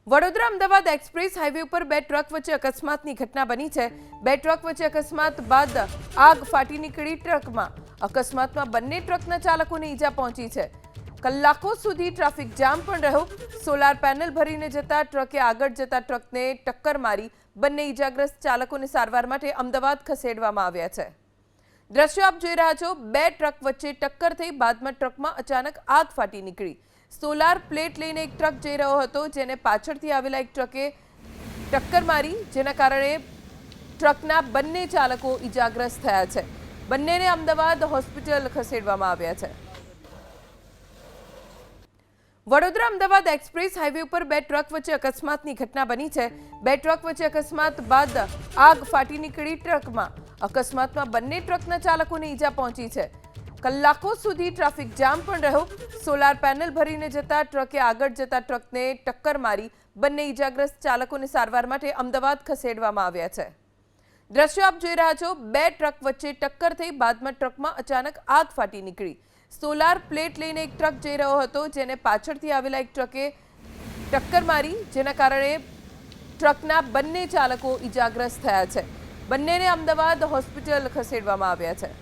Vadodara Ahmedabad express highway ઉપર બે truck વચ્ચે અકસ્માતની ઘટના બની છે। બે ટ્રક વચ્ચે અકસ્માત બાદ આગ ફાટી નીકળી ટ્રકમાં। અકસ્માતમાં બંને ટ્રકના ચાલકોને ઈજા પહોંચી છે। કલાકો સુધી ટ્રાફિક જામ પણ રહ્યો। સોલાર પેનલ ભરીને જતા ટ્રકે આગળ જતા ટ્રકને ટક્કર મારી બંને ઈજાગ્રસ્ત ચાલકોને સારવાર માટે અમદાવાદ ખસેડવામાં આવ્યા છે। દ્રશ્યો આપ જોઈ રહ્યા છો। બે ટ્રક વચ્ચે ટક્કર થઈ બાદમાં ટ્રકમાં અચાનક આગ ફાટી નીકળી। સોલાર પ્લેટ લઈને એક ટ્રક જઈ રહ્યો હતો જેને પાછળથી આવેલા એક ટ્રકે ટક્કર મારી જેના કારણે ટ્રકના બંને ચાલકો ઈજાગ્રસ્ત થયા છે। બંનેને અમદાવાદ હોસ્પિટલ ખસેડવામાં આવ્યા છે। વડોદરા અમદાવાદ એક્સપ્રેસ હાઈવે ઉપર બે ટ્રક વચ્ચે અકસ્માતની ઘટના બની છે। બે ટ્રક વચ્ચે અકસ્માત બાદ આગ ફાટી નીકળી ટ્રકમાં। અકસ્માતમાં બંને ટ્રકના ચાલકોને ઈજા પહોંચી છે। કલાકો સુધી ટ્રાફિક જામ પણ રહ્યો। સોલાર પેનલ ભરીને જતા ટ્રકે આગળ જતા ટ્રકને ટક્કર મારી બંને ઈજાગ્રસ્ત ચાલકોને સારવાર માટે અમદાવાદ ખસેડવામાં આવ્યા છે। દ્રશ્યો આપ જોઈ રહ્યા છો। બે ટ્રક વચ્ચે ટક્કર થઈ બાદમાં ટ્રકમાં અચાનક આગ ફાટી નીકળી। સોલાર પ્લેટ લઈને એક ટ્રક જઈ રહ્યો હતો જેને પાછળથી આવેલા એક ટ્રકે ટક્કર મારી જેના કારણે ટ્રકના બંને ચાલકો ઈજાગ્રસ્ત થયા છે। બંનેને અમદાવાદ હોસ્પિટલ ખસેડવામાં આવ્યા છે।